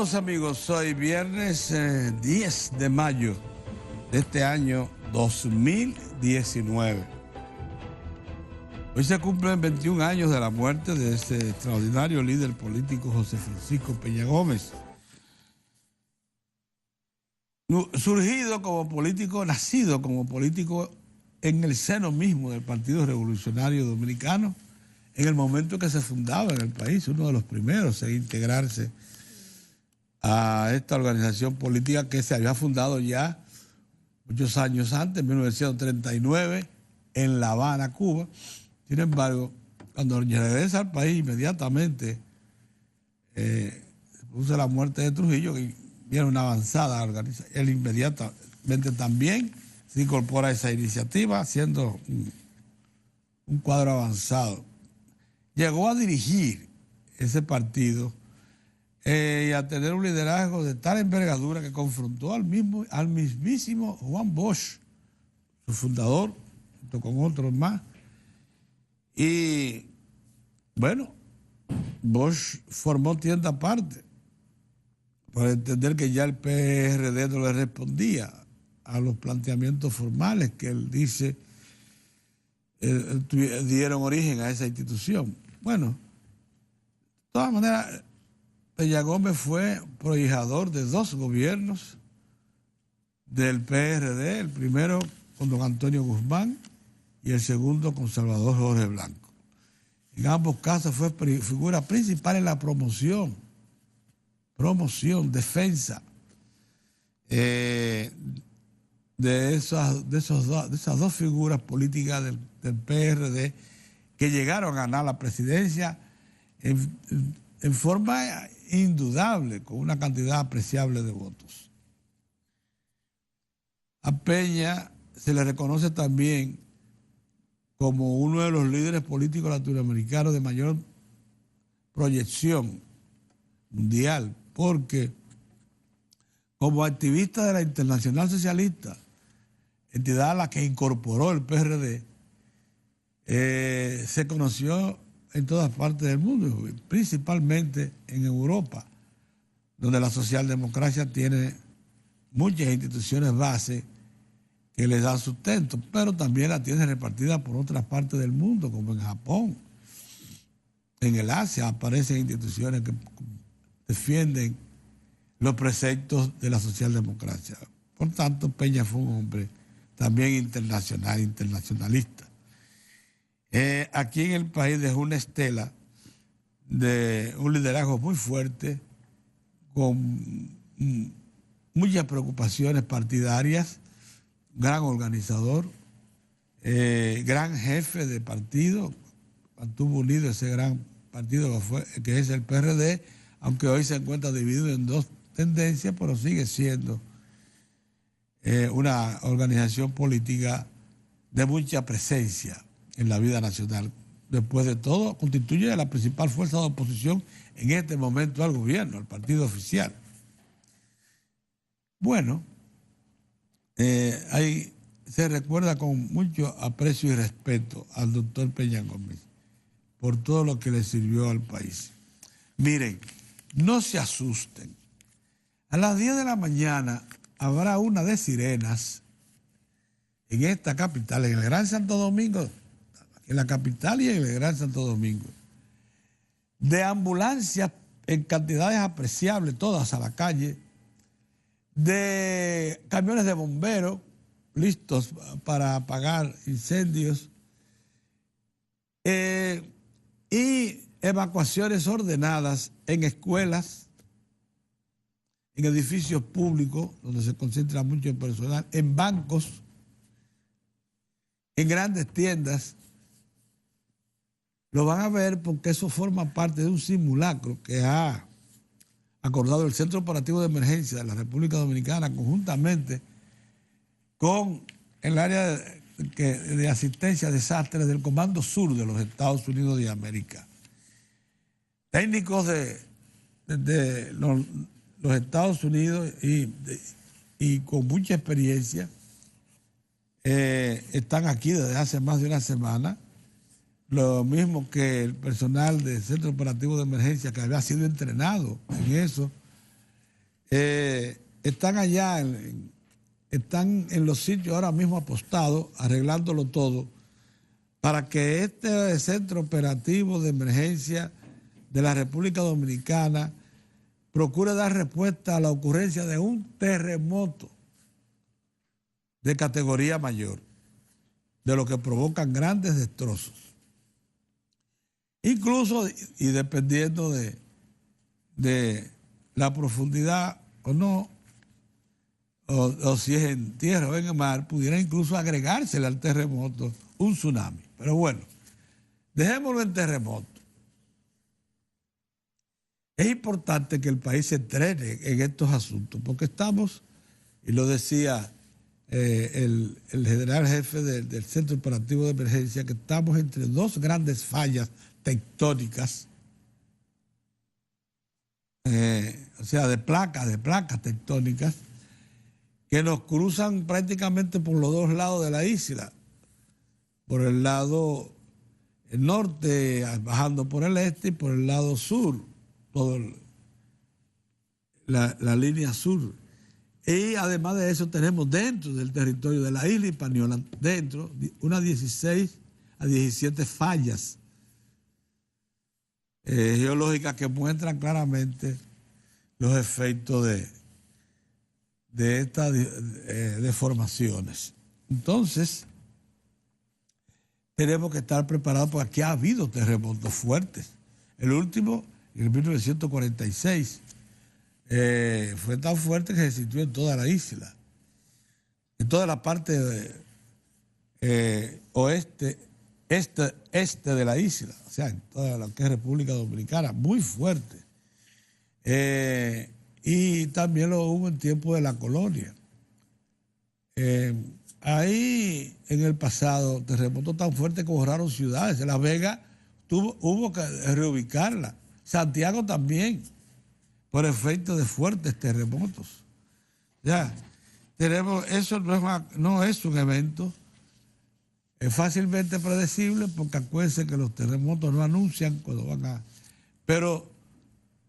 Saludos amigos, hoy viernes 10 de mayo de este año 2019. Hoy se cumplen 21 años de la muerte de ese extraordinario líder político José Francisco Peña Gómez. Surgido como político, nacido como político en el seno mismo del Partido Revolucionario Dominicano, en el momento que se fundaba en el país, uno de los primeros en integrarse a esta organización política que se había fundado ya muchos años antes, en 1939, en La Habana, Cuba. Sin embargo, cuando regresa al país, inmediatamente se puso la muerte de Trujillo y viene una avanzada organización. Él inmediatamente también se incorpora a esa iniciativa, haciendo un cuadro avanzado. Llegó a dirigir ese partido y a tener un liderazgo de tal envergadura que confrontó al mismísimo Juan Bosch, su fundador, junto con otros más. Y bueno, Bosch formó tienda aparte por entender que ya el PRD no le respondía a los planteamientos formales que él dice dieron origen a esa institución. Bueno, de todas maneras, Peña Gómez fue prohijador de dos gobiernos del PRD, el primero con don Antonio Guzmán y el segundo con Salvador Jorge Blanco. En ambos casos fue figura principal en la promoción, defensa de esas dos figuras políticas del PRD que llegaron a ganar la presidencia en forma indudable, con una cantidad apreciable de votos. A Peña se le reconoce también como uno de los líderes políticos latinoamericanos de mayor proyección mundial, porque como activista de la Internacional Socialista, entidad a la que incorporó el PRD, se conoció en todas partes del mundo, principalmente en Europa, donde la socialdemocracia tiene muchas instituciones base que les dan sustento, pero también la tiene repartida por otras partes del mundo, como en Japón. En el Asia aparecen instituciones que defienden los preceptos de la socialdemocracia. Por tanto, Peña fue un hombre también internacionalista. Aquí en el país dejó una estela de un liderazgo muy fuerte, con muchas preocupaciones partidarias, gran organizador, gran jefe de partido, mantuvo unido ese gran partido que es el PRD, aunque hoy se encuentra dividido en dos tendencias, pero sigue siendo una organización política de mucha presencia en la vida nacional. Después de todo, constituye la principal fuerza de oposición en este momento al gobierno, al partido oficial. Bueno, ahí se recuerda con mucho aprecio y respeto al doctor Peña Gómez por todo lo que le sirvió al país. Miren, no se asusten. A las 10 de la mañana habrá una de sirenas en esta capital, en el Gran Santo Domingo, en la capital y en el Gran Santo Domingo, de ambulancias en cantidades apreciables, todas a la calle, de camiones de bomberos listos para apagar incendios y evacuaciones ordenadas en escuelas, en edificios públicos donde se concentra mucho personal, en bancos, en grandes tiendas. Lo van a ver porque eso forma parte de un simulacro que ha acordado el Centro Operativo de Emergencia de la República Dominicana conjuntamente con el área de asistencia a desastres del Comando Sur de los Estados Unidos de América. Técnicos de los Estados Unidos y con mucha experiencia están aquí desde hace más de una semana. Lo mismo que el personal del Centro Operativo de Emergencia que había sido entrenado en eso están allá, están en los sitios ahora mismo apostados, arreglándolo todo, para que este centro operativo de emergencia de la República Dominicana procure dar respuesta a la ocurrencia de un terremoto de categoría mayor, de lo que provocan grandes destrozos. Incluso, y dependiendo de la profundidad o no, o si es en tierra o en el mar, pudiera incluso agregársele al terremoto un tsunami. Pero bueno, dejémoslo en terremoto. Es importante que el país se entrene en estos asuntos, porque estamos, y lo decía el general jefe del Centro Operativo de Emergencia, que estamos entre dos grandes fallas tectónicas, o sea, de placas tectónicas, que nos cruzan prácticamente por los dos lados de la isla, por el lado norte, bajando por el este, y por el lado sur, toda la línea sur. Y además de eso tenemos dentro del territorio de la isla Hispaniola, dentro, unas 16 a 17 fallas geológicas que muestran claramente los efectos de estas deformaciones. Entonces, tenemos que estar preparados porque aquí ha habido terremotos fuertes. El último, en 1946, fue tan fuerte que se sintió en toda la isla, en toda la parte oeste, este de la isla, o sea, en toda la que es República Dominicana, muy fuerte. Y también lo hubo en tiempo de la colonia. Ahí en el pasado, terremotos tan fuertes que borraron ciudades. La Vega hubo que reubicarla. Santiago también, por efecto de fuertes terremotos. Ya, tenemos, eso no es un evento fácilmente predecible, porque acuérdense que los terremotos no anuncian cuando van a... Pero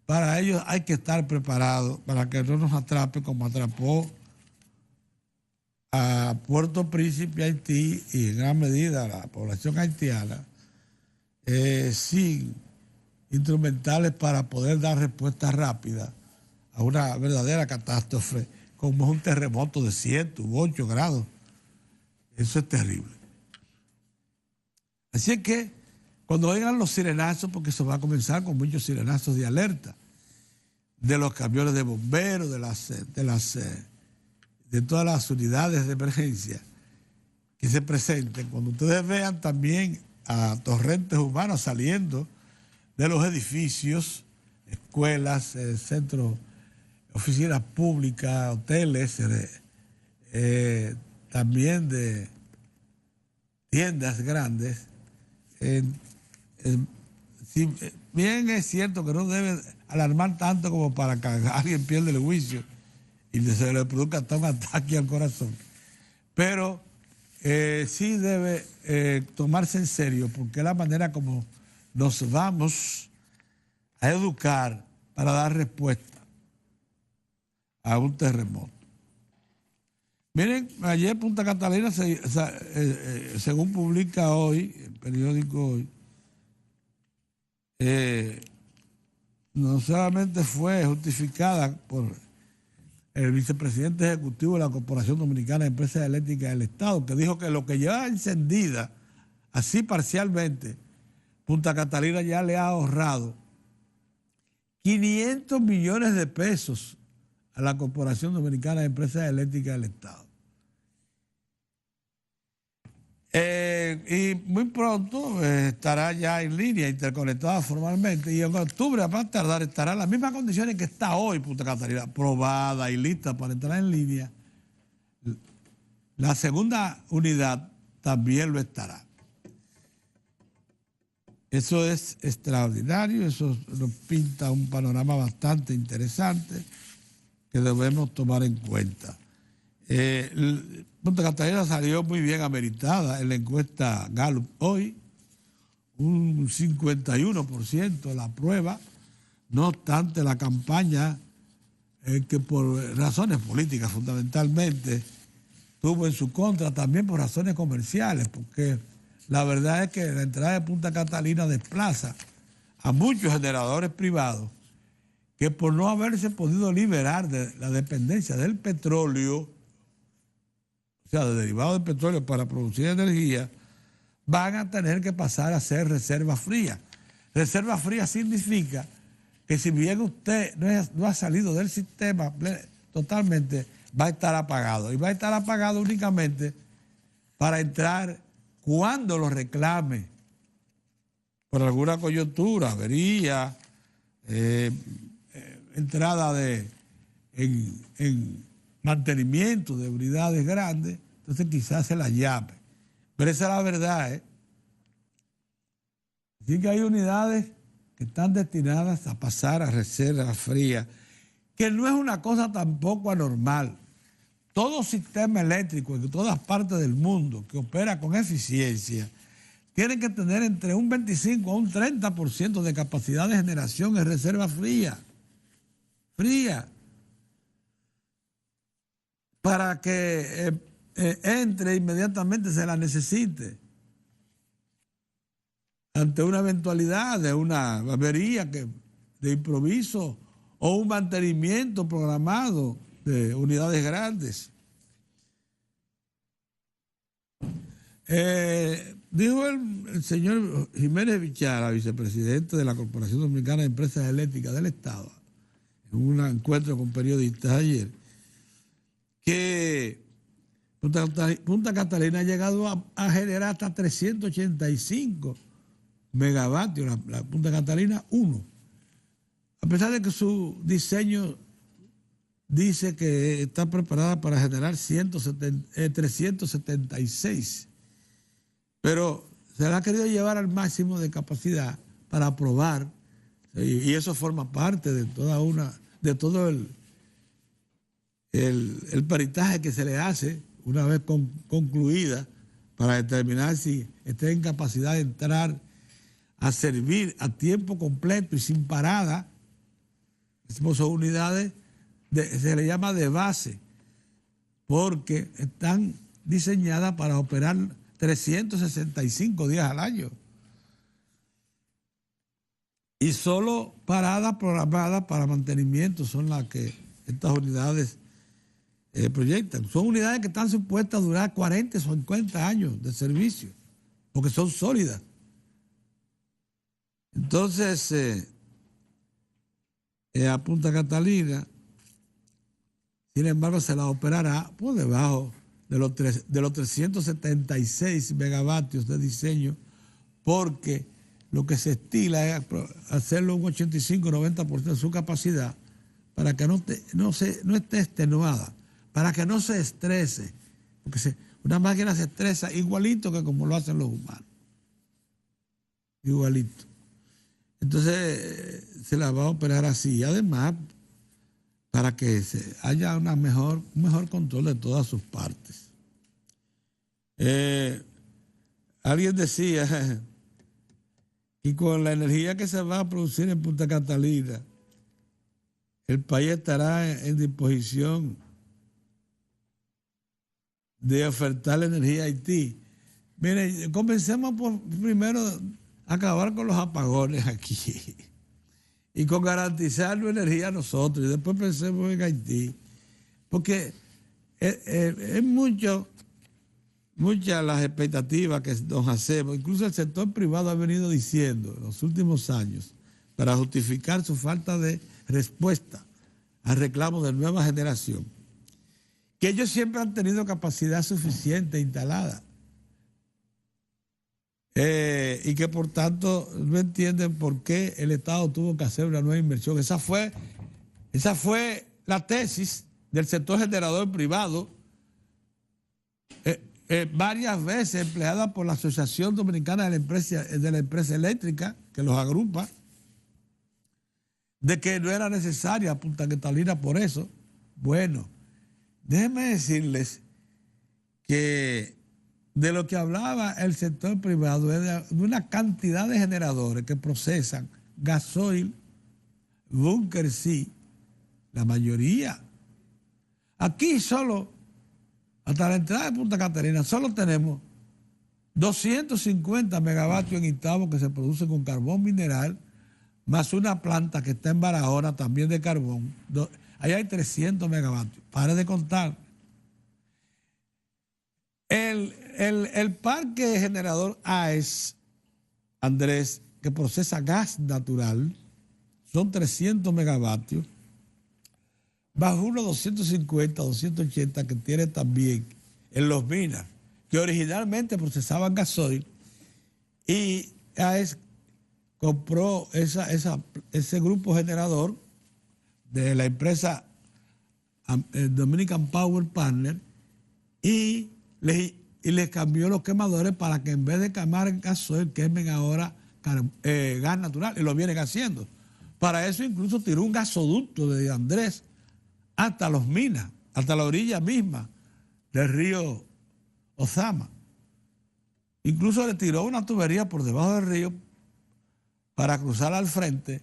para ellos hay que estar preparados para que no nos atrape como atrapó a Puerto Príncipe, Haití, y en gran medida a la población haitiana, sin instrumentales para poder dar respuesta rápida a una verdadera catástrofe, como es un terremoto de 7 u 8 grados. Eso es terrible. Así es que cuando oigan los sirenazos, porque se va a comenzar con muchos sirenazos de alerta, de los camiones de bomberos, de todas las unidades de emergencia que se presenten, cuando ustedes vean también a torrentes humanos saliendo de los edificios, escuelas, centros, oficinas públicas, hoteles, también de tiendas grandes, si bien es cierto que no debe alarmar tanto como para que alguien pierda el juicio y se le produzca hasta un ataque al corazón, pero sí debe tomarse en serio, porque es la manera como nos vamos a educar para dar respuesta a un terremoto. Miren, ayer Punta Catalina, según publica hoy, el periódico Hoy, no solamente fue justificada por el vicepresidente ejecutivo de la Corporación Dominicana de Empresas Eléctricas del Estado, que dijo que lo que lleva encendida, así parcialmente, Punta Catalina ya le ha ahorrado 500 millones de pesos a la Corporación Dominicana de Empresas Eléctricas del Estado. Y muy pronto estará ya en línea, interconectada formalmente, y en octubre, a más tardar, estará en las mismas condiciones que está hoy Punta Catalina, probada y lista para entrar en línea. La segunda unidad también lo estará. Eso es extraordinario, eso nos pinta un panorama bastante interesante que debemos tomar en cuenta. Punta Catalina salió muy bien ameritada en la encuesta Gallup hoy, un 51% la prueba. No obstante, la campaña que por razones políticas fundamentalmente tuvo en su contra, también por razones comerciales, porque la verdad es que la entrada de Punta Catalina desplaza a muchos generadores privados que por no haberse podido liberar de la dependencia del petróleo, o sea, de derivados del petróleo para producir energía, van a tener que pasar a ser reserva fría. Reserva fría significa que si bien usted no ha salido del sistema totalmente, va a estar apagado. Y va a estar apagado únicamente para entrar cuando lo reclame, por alguna coyuntura, avería, entrada en mantenimiento de unidades grandes, entonces quizás se la llame. Pero esa es la verdad, ¿eh? Así que hay unidades que están destinadas a pasar a reserva fría, que no es una cosa tampoco anormal. Todo sistema eléctrico en todas partes del mundo que opera con eficiencia tiene que tener entre un 25 a un 30% de capacidad de generación en reserva fría. Fría. Para que entre inmediatamente se la necesite. Ante una eventualidad de una avería de improviso o un mantenimiento programado de unidades grandes. Dijo el señor Jiménez Bichara, vicepresidente de la Corporación Dominicana de Empresas Eléctricas del Estado, en un encuentro con periodistas ayer, que Punta Catalina ha llegado a generar hasta 385 megavatios, la Punta Catalina 1. A pesar de que su diseño dice que está preparada para generar 376, pero se la ha querido llevar al máximo de capacidad para probar, y eso forma parte de todo el peritaje que se le hace una vez concluida para determinar si está en capacidad de entrar a servir a tiempo completo y sin parada. Son unidades, se le llama de base, porque están diseñadas para operar 365 días al año. Y solo paradas programadas para mantenimiento son las que estas unidades proyectan. Son unidades que están supuestas a durar 40 o 50 años de servicio, porque son sólidas. Entonces, a Punta Catalina, sin embargo, se la operará por debajo de los 376 megavatios de diseño, porque lo que se estila es hacerlo un 85-90% de su capacidad para que no esté extenuada, para que no se estrese, porque una máquina se estresa igualito que como lo hacen los humanos. Igualito. Entonces se la va a operar así. Además, para que haya un mejor control de todas sus partes. Alguien decía que con la energía que se va a producir en Punta Catalina, el país estará en disposición de ofertar energía a Haití. Miren, comencemos por primero acabar con los apagones aquí y con garantizar la energía a nosotros, y después pensemos en Haití, porque es muchas las expectativas que nos hacemos. Incluso el sector privado ha venido diciendo en los últimos años, para justificar su falta de respuesta al reclamo de nueva generación, que ellos siempre han tenido capacidad suficiente instalada, y que por tanto no entienden por qué el Estado tuvo que hacer una nueva inversión. Esa fue la tesis del sector generador privado, varias veces empleada por la Asociación Dominicana de la Empresa Eléctrica, que los agrupa, de que no era necesaria Punta Catalina por eso. Bueno, déjenme decirles que de lo que hablaba el sector privado es de una cantidad de generadores que procesan gasoil, bunker C, La mayoría. Aquí solo, hasta la entrada de Punta Catalina, solo tenemos 250 megavatios en Itabo que se produce con carbón mineral, más una planta que está en Barahona también de carbón. Ahí hay 300 megavatios. Pare de contar. El parque generador AES, Andrés, que procesa gas natural, son 300 megavatios, bajo unos 250, 280 que tiene también en Los Minas, que originalmente procesaban gasoil, y AES compró ese grupo generador de la empresa Dominican Power Partner y les cambió los quemadores para que en vez de quemar gasoil, quemen ahora gas natural, y lo vienen haciendo. Para eso incluso tiró un gasoducto de Andrés hasta Los Minas, hasta la orilla misma del río Ozama. Incluso le tiró una tubería por debajo del río para cruzar al frente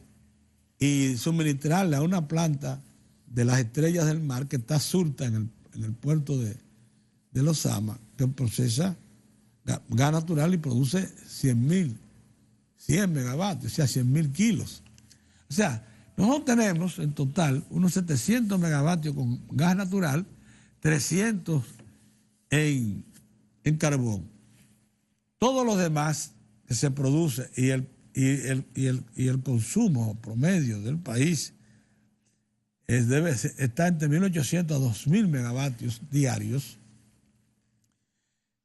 y suministrarle a una planta de las Estrellas del Mar que está surta en el puerto de Ozama, que procesa gas natural y produce 100 megavatios, o sea, 100.000 kilos. O sea, nosotros tenemos en total unos 700 megavatios con gas natural, 300 en carbón. Todo lo demás que se produce y el consumo promedio del país está entre 1.800 a 2.000 megavatios diarios.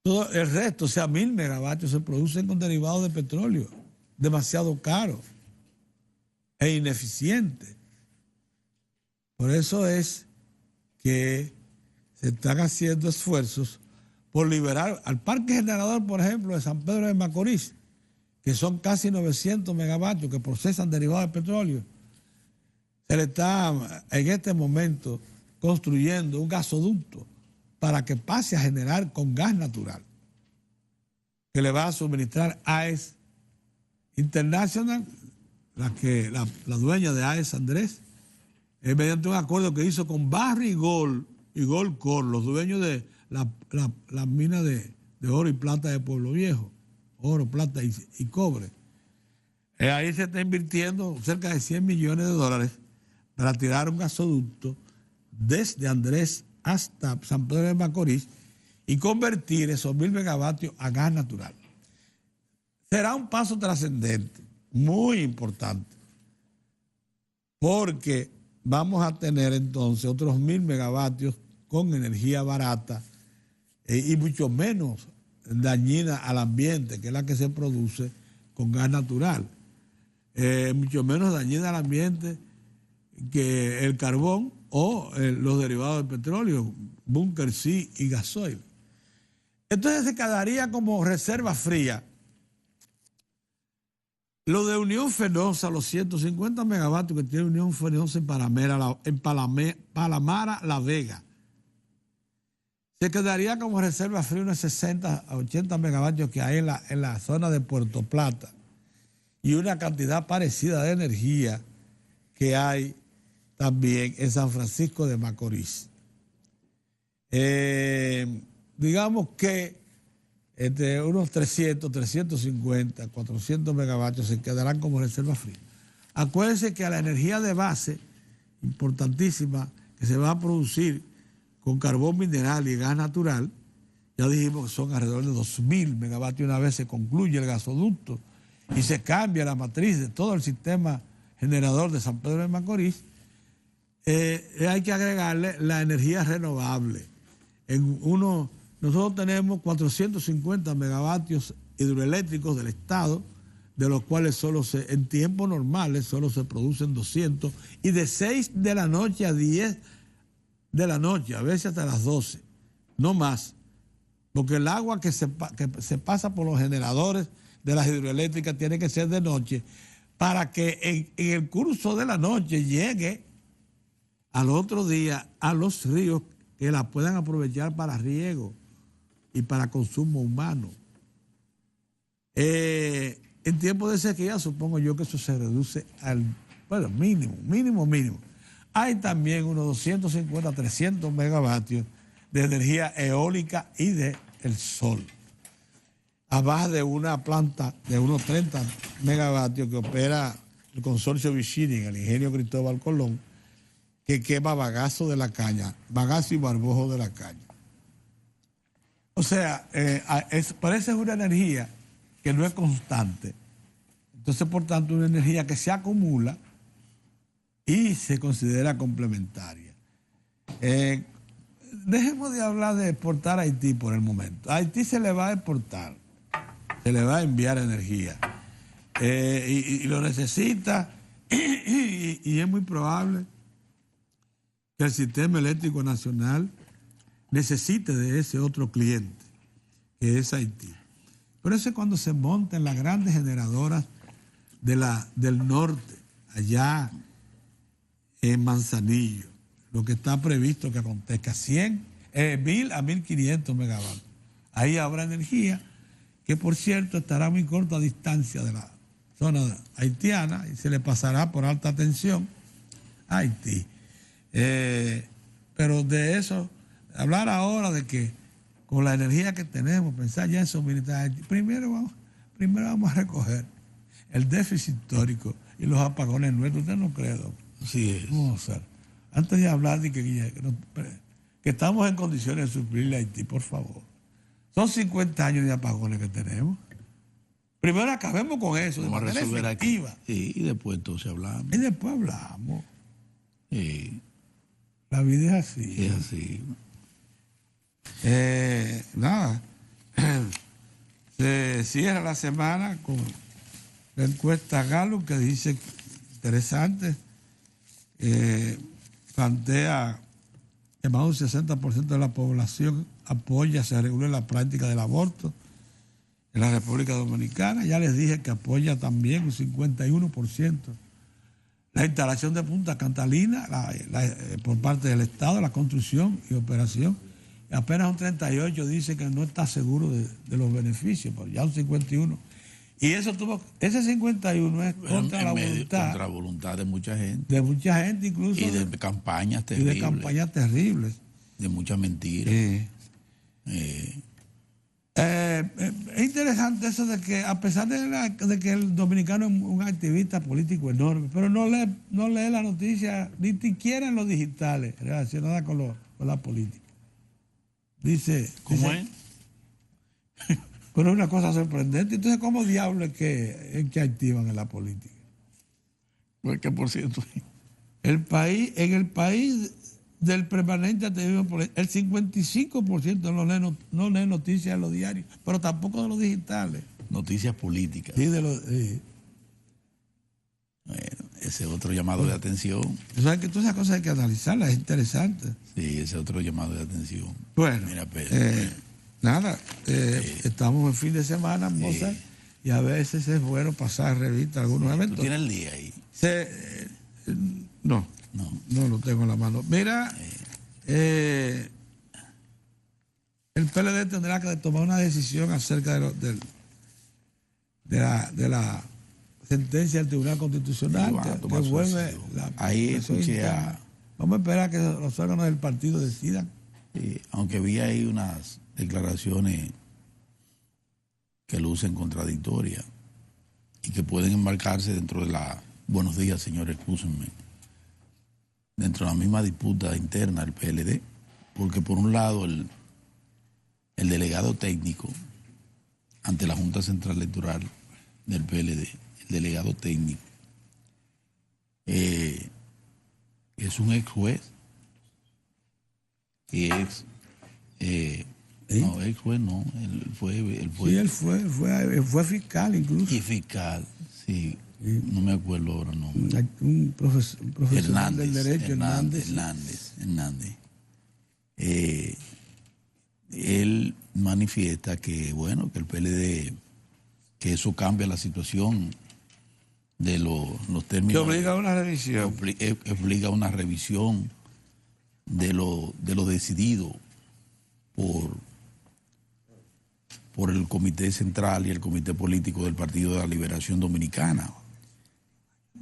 Todo el resto, o sea, 1.000 megavatios, se producen con derivados de petróleo, demasiado caro e ineficiente. Por eso es que se están haciendo esfuerzos por liberar al parque generador, por ejemplo, de San Pedro de Macorís, que son casi 900 megavatios que procesan derivados de petróleo. Se le está en este momento construyendo un gasoducto para que pase a generar con gas natural, que le va a suministrar AES International, la dueña de AES, Andrés, mediante un acuerdo que hizo con Barrick y Goldcorp, los dueños de la mina de oro y plata de Pueblo Viejo, oro, plata y cobre. Ahí se está invirtiendo cerca de 100 millones de dólares para tirar un gasoducto desde Andrés hasta San Pedro de Macorís y convertir esos 1.000 megavatios a gas natural. Será un paso trascendente, muy importante, porque vamos a tener entonces otros 1.000 megavatios con energía barata y mucho menos dañina al ambiente, que es la que se produce con gas natural. Mucho menos dañina al ambiente que el carbón o los derivados del petróleo, búnker C y gasoil. Entonces se quedaría como reserva fría lo de Unión Fenosa, los 150 megavatios que tiene Unión Fenosa en Palamara, La Vega. Se quedaría como reserva fría unos 60 a 80 megavatios que hay en la zona de Puerto Plata y una cantidad parecida de energía que hay también en San Francisco de Macorís. Digamos que entre unos 300, 350, 400 megavatios se quedarán como reserva fría. Acuérdense que a la energía de base, importantísima, que se va a producir con carbón mineral y gas natural, ya dijimos que son alrededor de 2.000 megavatios una vez se concluye el gasoducto y se cambia la matriz de todo el sistema generador de San Pedro de Macorís. Hay que agregarle la energía renovable. Nosotros tenemos 450 megavatios hidroeléctricos del Estado, de los cuales en tiempos normales solo se producen 200, y de 6 de la noche a 10 de la noche, a veces hasta las 12, no más, porque el agua que se pasa por los generadores de las hidroeléctricas tiene que ser de noche, para que en el curso de la noche llegue al otro día a los ríos que la puedan aprovechar para riego y para consumo humano. En tiempo de sequía supongo yo que eso se reduce al mínimo. hay también unos 250, 300 megavatios de energía eólica y del sol, a base de una planta de unos 30 megavatios que opera el consorcio Vicini en el ingenio Cristóbal Colón, que quema bagazo de la caña, bagazo y barbojo de la caña. O sea, parece una energía que no es constante. Entonces, por tanto, una energía que se acumula y se considera complementaria. Dejemos de hablar de exportar a Haití por el momento. A Haití se le va a exportar, se le va a enviar energía y lo necesita y es muy probable que el sistema eléctrico nacional necesite de ese otro cliente, que es Haití. Por eso es cuando se montan las grandes generadoras del norte, allá en Manzanillo, lo que está previsto que acontezca, 1.000 a 1.500 megavatios. Ahí habrá energía, que por cierto estará a muy corta distancia de la zona haitiana y se le pasará por alta tensión a Haití. Pero de eso, hablar ahora de que con la energía que tenemos, pensar ya en suministrar a Haití, primero vamos a recoger el déficit histórico y los apagones nuestros. ¿Usted no cree, doctor? Así es. Vamos a hacer. Antes de hablar de que estamos en condiciones de suplirle a Haití, por favor. Son 50 años de apagones que tenemos. Primero acabemos con eso, Vamos de manera a resolver efectiva. aquí. Sí, y después entonces hablamos. Y después hablamos. Sí. La vida es así. Es así. Nada. Se cierra la semana con la encuesta Gallup, que dice, interesante, plantea que más de un 60% de la población apoya, se regule la práctica del aborto en la República Dominicana. Ya les dije que apoya también un 51% la instalación de Punta Catalina por parte del Estado, la construcción y operación. Y apenas un 38% dice que no está seguro de los beneficios, pero ya un 51%. Y ese 51 es contra la voluntad. Contra la voluntad de mucha gente. De mucha gente incluso. Y de campañas terribles. Y de campañas terribles. De muchas mentiras. Es interesante eso de que, a pesar de que el dominicano es un activista político enorme, pero no lee la noticia, ni siquiera en los digitales, relacionadas con la política. Dice. ¿Cómo es? Pero es una cosa sorprendente. Entonces, ¿cómo diablos es que activan en la política? ¿Por qué por ciento? En el país del permanente activismo, el 55% no lee noticias en los diarios, pero tampoco de los digitales. Noticias políticas. Sí, Bueno, ese otro llamado de atención. O sea, que todas esas cosas hay que analizarlas, es interesante. Sí, ese otro llamado de atención. Bueno, mira, Pedro, nada, estamos en fin de semana, Mozart, y a veces es bueno pasar revista algunos eventos. ¿Tú tienes el día ahí? No lo tengo en la mano. Mira, el PLD tendrá que tomar una decisión acerca de la sentencia del Tribunal Constitucional que vuelve la ahí escuché Vamos a esperar a que los órganos del partido decidan. Sí, aunque vi ahí unas declaraciones que lucen contradictorias y que pueden embarcarse dentro de la... Buenos días, señores, excúsenme. Dentro de la misma disputa interna del PLD, porque por un lado el delegado técnico ante la Junta Central Electoral del PLD, el delegado técnico, es un ex juez, y no, ex juez no, él fue fiscal incluso. Y fiscal, sí. No me acuerdo ahora, no. Un profesional del derecho, Hernández. Él manifiesta que, bueno, que el PLD, que eso cambia la situación de los términos. Que obliga a una revisión. Obliga a una revisión de lo decidido por el Comité Central y el Comité Político del Partido de la Liberación Dominicana.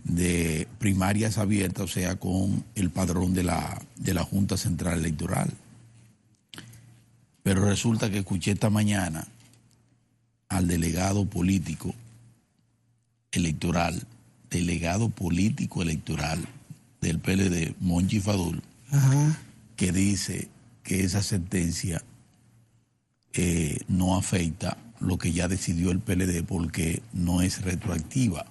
de primarias abiertas, o sea, con el padrón de la Junta Central Electoral. Pero resulta que escuché esta mañana al delegado político electoral del PLD, Monchi Fadul, que dice que esa sentencia no afecta lo que ya decidió el PLD porque no es retroactiva.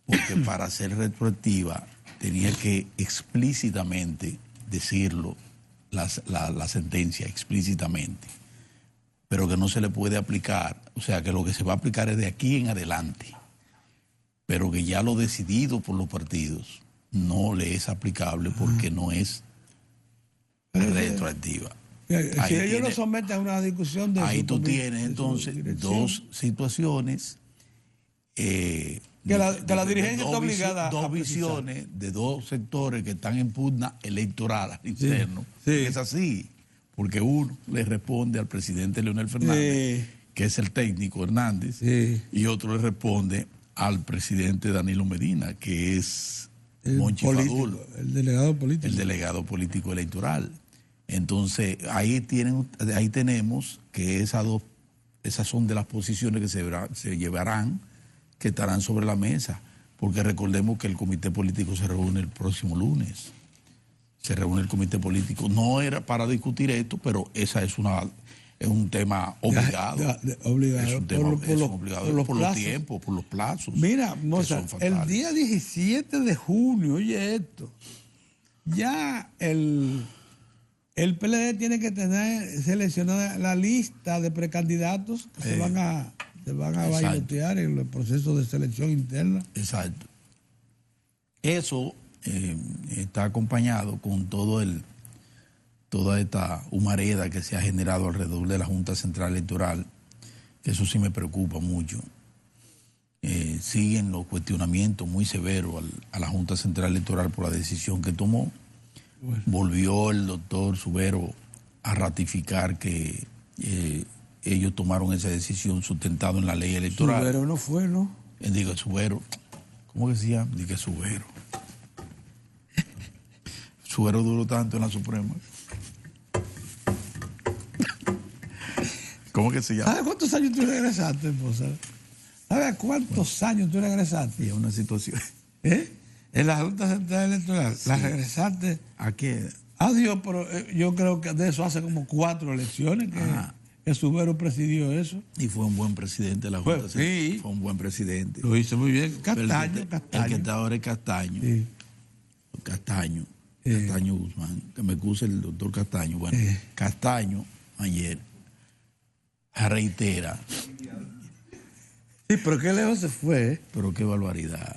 Porque para ser retroactiva tenía que explícitamente decirlo, la sentencia explícitamente, pero que no se le puede aplicar, o sea que lo que se va a aplicar es de aquí en adelante, pero que ya lo decidido por los partidos no le es aplicable porque no es retroactiva. Si ellos lo someten a una discusión de ahí tú tienes entonces dos situaciones que la dirigencia está obligada dos visiones de dos sectores que están en pugna electoral al interno. Sí. Es así, porque uno le responde al presidente Leonel Fernández, que es el técnico Hernández, y otro le responde al presidente Danilo Medina, que es Monchi Fadul, el delegado político. El delegado político electoral. Entonces, ahí tenemos que esas son de las posiciones que se llevarán, que estarán sobre la mesa, porque recordemos que el comité político se reúne el próximo lunes. Se reúne el comité político. No era para discutir esto, pero esa es un tema obligado. Obligado. Es un tema obligado por los tiempos, por los plazos. Mira, Mozart, el día 17 de junio, oye esto, ya el PLD tiene que tener seleccionada la lista de precandidatos que se van a bailotear en los procesos de selección interna. Exacto. Eso está acompañado con toda esta humareda que se ha generado alrededor de la Junta Central Electoral, que eso sí me preocupa mucho. Siguen los cuestionamientos muy severos a la Junta Central Electoral por la decisión que tomó. Bueno. Volvió el doctor Subero a ratificar que ellos tomaron esa decisión sustentado en la ley electoral. Subero no fue, ¿no? Digo, Subero, ¿cómo que se llama? Digo, Subero. Subero duró tanto en la Suprema. ¿Cómo que se llama? ¿Sabes cuántos años tú regresaste, esposa? ¿Sabes cuántos años tú regresaste? Y es una situación. En la Junta Central Electoral. Sí. ¿La regresaste? ¿A qué? Adiós, pero yo creo que de eso hace como 4 elecciones que Subero presidió eso. Y fue un buen presidente de la Junta. Sí. Fue un buen presidente. Lo hizo muy bien. Castaño. El que está ahora es Castaño. Sí. Castaño Guzmán. Que me excuse el doctor Castaño. Bueno, Castaño ayer reitera. Sí, pero qué lejos se fue. Pero qué barbaridad.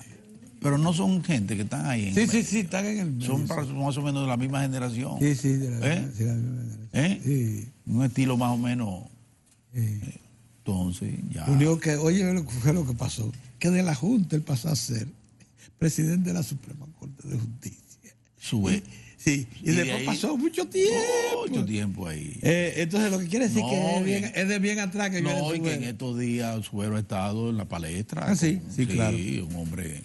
Pero no son gente que están ahí en el medio. Sí, están en el medio. Son más o menos de la misma generación. Sí, de la misma generación. Sí. Un estilo más o menos. Entonces, ya. Oye, lo que pasó. Que de la Junta él pasó a ser presidente de la Suprema Corte de Justicia. Sí, y después pasó mucho tiempo. Mucho tiempo ahí. Entonces, lo que quiere decir que es de bien atrás que no, y que en estos días Subero ha estado en la palestra. Sí, claro. Un hombre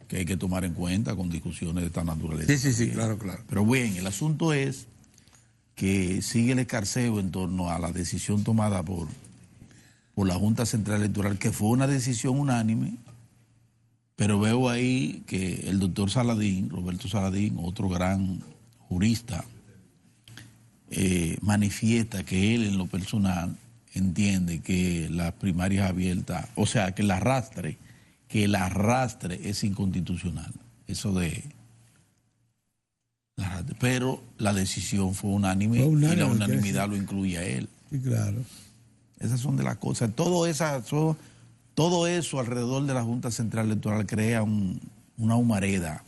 que hay que tomar en cuenta con discusiones de esta naturaleza. Sí, claro. Pero bien, el asunto es que sigue el escarceo en torno a la decisión tomada por la Junta Central Electoral, que fue una decisión unánime, pero veo ahí que el doctor Saladín, Roberto Saladín, otro gran jurista, manifiesta que él en lo personal entiende que las primarias abiertas, o sea, que el arrastre es inconstitucional. Eso de... Pero la decisión fue unánime y la unanimidad lo incluye a él. Sí, claro. Esas son de las cosas. Todo eso alrededor de la Junta Central Electoral crea una humareda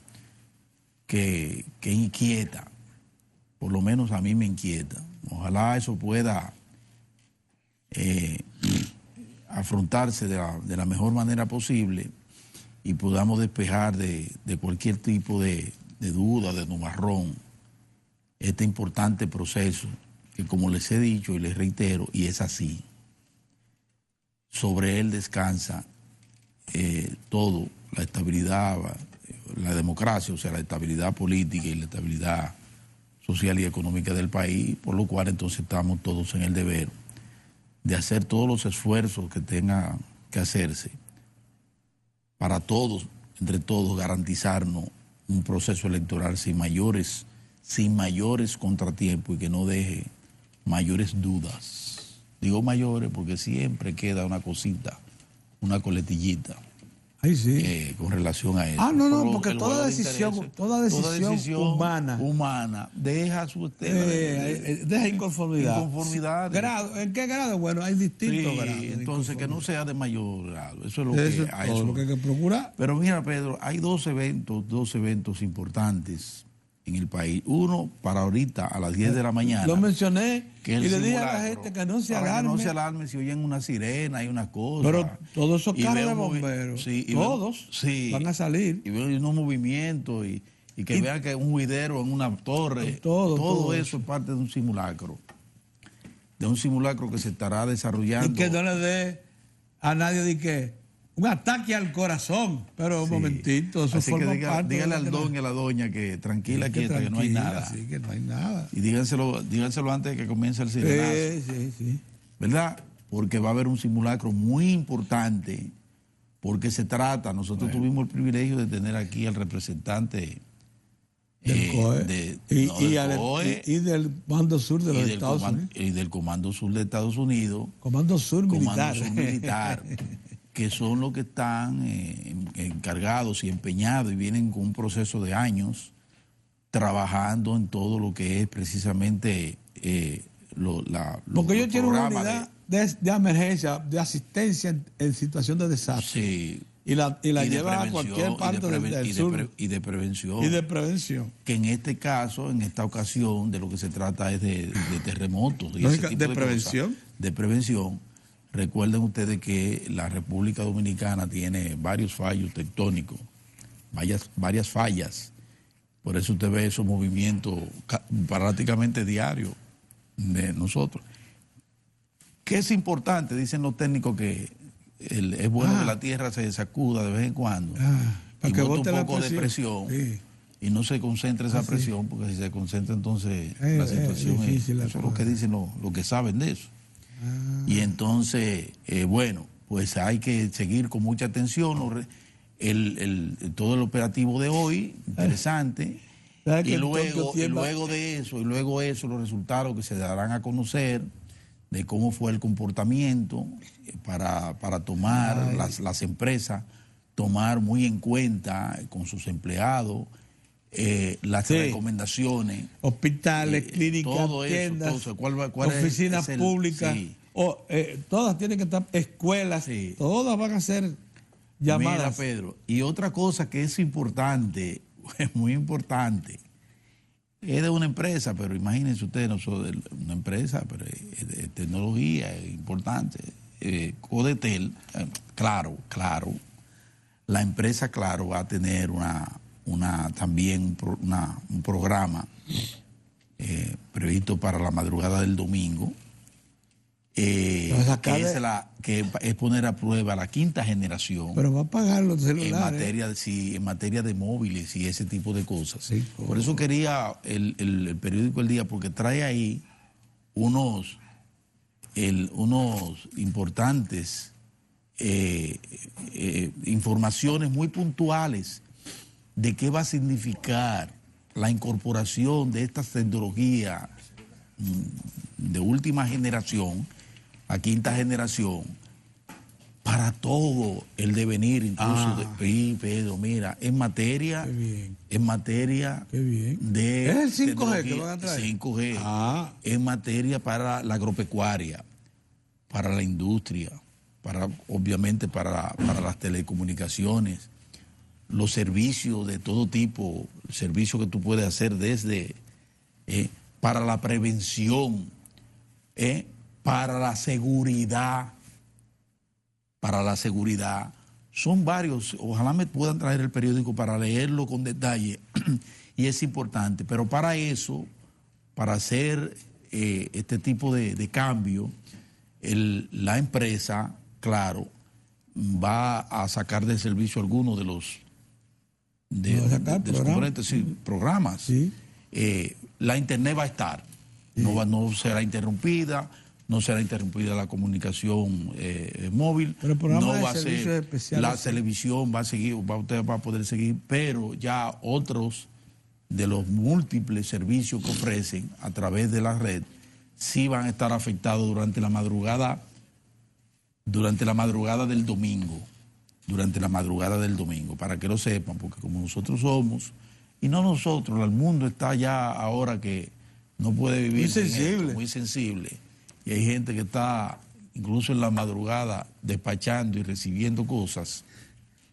que inquieta. Por lo menos a mí me inquieta. Ojalá eso pueda afrontarse de la mejor manera posible y podamos despejar de cualquier tipo de duda, de nubarrón, este importante proceso que, como les he dicho y les reitero, y es así, sobre él descansa todo la estabilidad, la democracia, o sea, la estabilidad política y la estabilidad social y económica del país, por lo cual entonces estamos todos en el deber de hacer todos los esfuerzos que tengan que hacerse para todos, entre todos, garantizarnos un proceso electoral sin mayores contratiempos y que no deje mayores dudas. Digo mayores porque siempre queda una cosita, una coletillita. Ay, sí. Con relación a eso. Ah, no, no, porque toda decisión humana deja su deja inconformidad. Inconformidad. ¿En qué grado? Bueno, hay distintos grados. Entonces, que no sea de mayor grado. Eso es lo que hay que procurar. Pero mira, Pedro, hay dos eventos importantes en el país. Uno, para ahorita, a las 10 de la mañana. Lo mencioné y le dije a la gente que no se alarme. Que no se alarme si oyen una sirena y una cosa. Pero todos esos carros de bomberos, todos van a salir. Y ven unos movimientos y que vean que un juidero en una torre. Todo eso es parte de un simulacro. De un simulacro que se estará desarrollando. Y que no le dé a nadie de que un ataque al corazón, pero un momentito, eso forma parte. Dígale al don y a la doña que tranquila, quieta, que no hay nada. Sí, que no hay nada. Y díganselo antes de que comience el sirenazo. Sí. ¿Verdad? Porque va a haber un simulacro muy importante, porque se trata, nosotros tuvimos el privilegio de tener aquí al representante del COE y del Comando Sur de los Estados Unidos. Y del Comando Sur de Estados Unidos. Comando Sur Militar. Que son los que están encargados y empeñados y vienen con un proceso de años trabajando en todo lo que es precisamente porque ellos tienen una unidad de emergencia, de asistencia en situación de desastre. Sí. Y la lleva a cualquier parte del sur. Y de prevención. Y de prevención. Que en este caso, en esta ocasión, de lo que se trata es de terremotos. Y de prevención. De prevención. Recuerden ustedes que la República Dominicana tiene varios fallos tectónicos, varias fallas. Por eso usted ve esos movimientos prácticamente diarios de nosotros. ¿Qué es importante? Dicen los técnicos que es bueno que la tierra se sacuda de vez en cuando para y que bote un poco de presión y no se concentre esa presión, porque si se concentra entonces la situación es eso es lo que dicen los que saben de eso. Y entonces, bueno, pues hay que seguir con mucha atención todo el operativo de hoy, interesante, y luego de eso, los resultados que se darán a conocer de cómo fue el comportamiento para tomar las empresas, tomar muy en cuenta con sus empleados las recomendaciones. Hospitales, clínicas, tiendas, oficinas públicas, todas tienen que estar, escuelas, todas van a ser llamadas. Mira, Pedro, y otra cosa que es importante, es muy importante, es de una empresa, pero imagínense ustedes, no son de una empresa, pero es de tecnología, es importante. Codetel, claro, la empresa Claro va a tener también un programa previsto para la madrugada del domingo, que es poner a prueba la quinta generación. Pero va a pagar los celulares. En materia de móviles y ese tipo de cosas. Sí, por eso quería el periódico El Día, porque trae ahí unos importantes informaciones muy puntuales de qué va a significar la incorporación de estas tecnologías de última generación a quinta generación para todo el devenir, incluso de Pedro, mira, en materia de ¿es el 5G que van a traer? 5G, en materia para la agropecuaria, para la industria, obviamente para las telecomunicaciones, los servicios de todo tipo, servicios que tú puedes hacer desde para la prevención, para la seguridad, son varios. Ojalá me puedan traer el periódico para leerlo con detalle y es importante, pero para eso, para hacer este tipo de cambio, la empresa, Claro, va a sacar de servicio algunos de los componentes, programas. Sí. La internet va a estar, sí. No será interrumpida, no será interrumpida la comunicación móvil, no va a ser, la televisión va a seguir, usted va a poder seguir, pero ya otros de los múltiples servicios que ofrecen a través de la red sí van a estar afectados durante la madrugada del domingo, para que lo sepan, porque como nosotros somos, y no nosotros, el mundo está ya ahora que no puede vivir muy sensible, y hay gente que está incluso en la madrugada despachando y recibiendo cosas.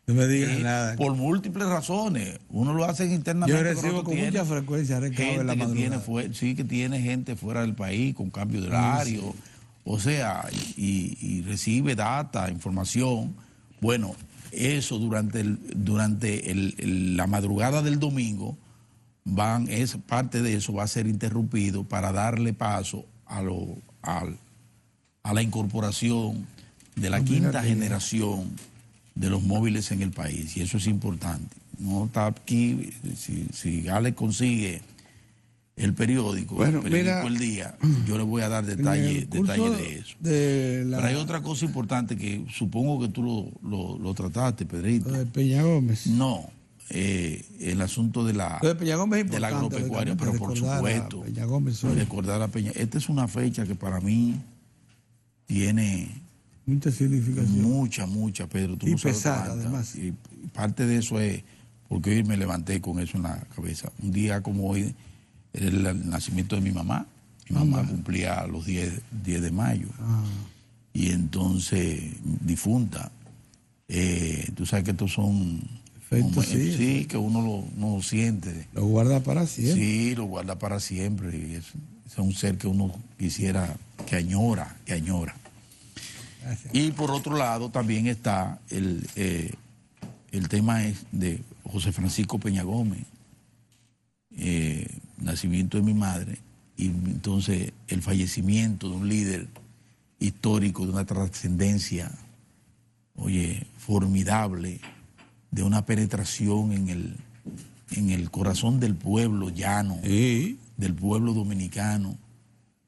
No me digas nada. Por múltiples razones. Uno lo hace internamente. Yo recibo con mucha frecuencia gente en la madrugada. Que tiene gente fuera del país con cambio de horario. Sí. O sea, y recibe data, información. Bueno, eso durante la madrugada del domingo, parte de eso va a ser interrumpido para darle paso a la incorporación de la quinta generación de los móviles en el país, y eso es importante. No está aquí, si Alex consigue el periódico, El Día, yo le voy a dar detalle de eso. Pero hay otra cosa importante que supongo que tú lo trataste, Pedrito. Lo de Peña Gómez. No, el asunto de la agropecuaria, pero por supuesto, recordar a Peña. Esta es una fecha que para mí tiene mucha significación. Mucha, Pedro. Tú y no sabes pesada, además. Y parte de eso es porque hoy me levanté con eso en la cabeza. Un día como hoy era el nacimiento de mi mamá. Mi mamá cumplía los 10 de mayo. Y entonces, difunta. Tú sabes que estos son efectos, sí, que uno no siente. Lo guarda para siempre. Sí, lo guarda para siempre. Y es un ser que uno quisiera, que añora. Gracias. Y por otro lado también está el tema de José Francisco Peña Gómez, nacimiento de mi madre, y entonces el fallecimiento de un líder histórico, de una trascendencia, formidable, de una penetración en el corazón del pueblo llano, sí, del pueblo dominicano,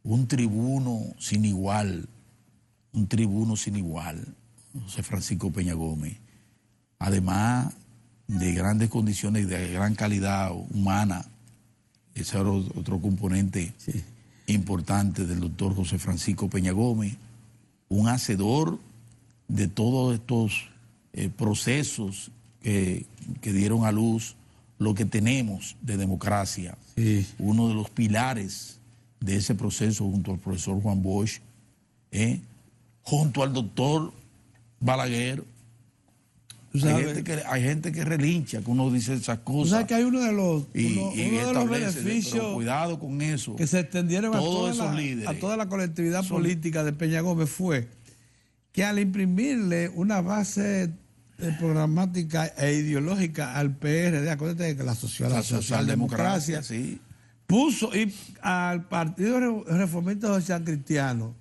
un tribuno sin igual, José Francisco Peña Gómez, además de grandes condiciones, de gran calidad humana. Ese era otro componente importante del doctor José Francisco Peña Gómez, un hacedor de todos estos procesos que dieron a luz lo que tenemos de democracia. Sí. Uno de los pilares de ese proceso, junto al profesor Juan Bosch, junto al doctor Balaguer. Hay gente que relincha, que uno dice esas cosas. O sea que hay uno de los beneficios, pero cuidado con eso, que se extendieron a toda la colectividad política de Peña Gómez fue que al imprimirle una base programática e ideológica al PRD, acuérdate de que la socialdemocracia sí, puso al Partido Reformista Social Cristiano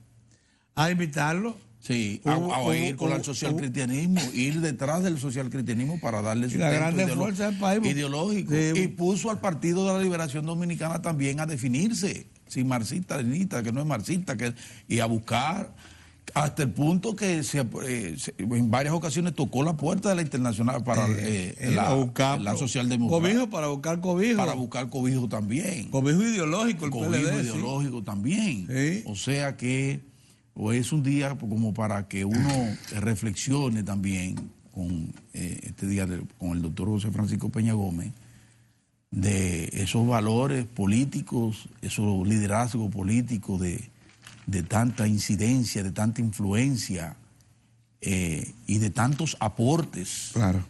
a invitarlo. Sí, a ir con el socialcristianismo, ir detrás del socialcristianismo para darle su ideológico. Sí. Y puso al Partido de la Liberación Dominicana también a definirse, si marxista, leninista, que no es marxista, y a buscar, hasta el punto que en varias ocasiones tocó la puerta de la Internacional para la socialdemocracia. Cobijo para buscar cobijo. Para buscar cobijo también. Cobijo ideológico, ideológico también. Sí. O sea que es un día como para que uno reflexione también con este día con el doctor José Francisco Peña Gómez de esos valores políticos, esos liderazgos políticos de tanta incidencia, de tanta influencia y de tantos aportes, claro,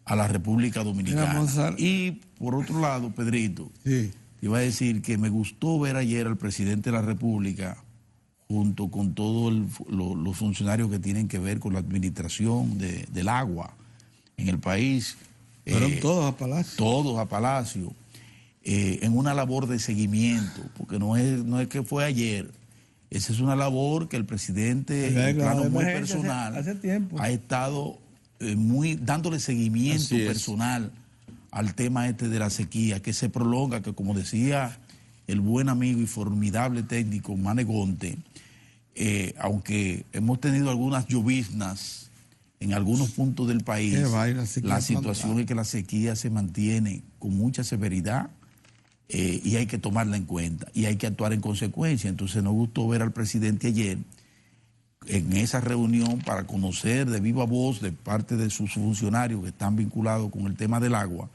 a la República Dominicana. Y por otro lado, Pedrito, sí, te iba a decir que me gustó ver ayer al presidente de la República junto con todos los funcionarios que tienen que ver con la administración del agua en el país. Fueron todos a Palacio. Todos a Palacio, en una labor de seguimiento, porque no es que fue ayer, Esa es una labor que el presidente, en plano muy personal, hace tiempo ha estado dándole seguimiento personal al tema de la sequía, que se prolonga, que como decía el buen amigo y formidable técnico Manegonte, aunque hemos tenido algunas lloviznas en algunos puntos del país, la situación es que la sequía se mantiene con mucha severidad y hay que tomarla en cuenta y hay que actuar en consecuencia. Entonces nos gustó ver al presidente ayer en esa reunión para conocer de viva voz de parte de sus funcionarios que están vinculados con el tema del agua,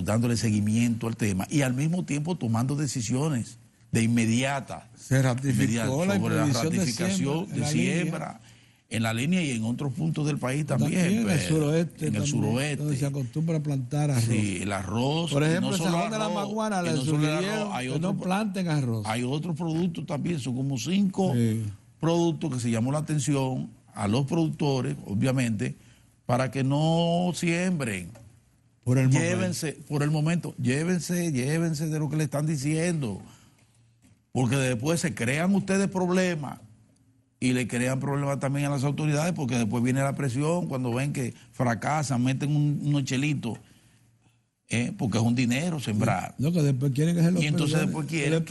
dándole seguimiento al tema y al mismo tiempo tomando decisiones de inmediata. Se ratificó sobre la ratificación de siembra en la línea y en otros puntos del país también. En el suroeste. En el suroeste. Donde se acostumbra a plantar arroz. Sí, el arroz. Por ejemplo, en San Juan de la Maguana le sugirieron que no planten arroz. Hay otros productos también, son como 5 productos que se llamó la atención a los productores, obviamente, para que no siembren. Llévense de lo que le están diciendo, porque después se crean ustedes problemas y le crean problemas también a las autoridades, porque después viene la presión cuando ven que fracasan, meten unos chelitos, porque es un dinero sembrar. No, que después quieren que se lo y entonces después quieren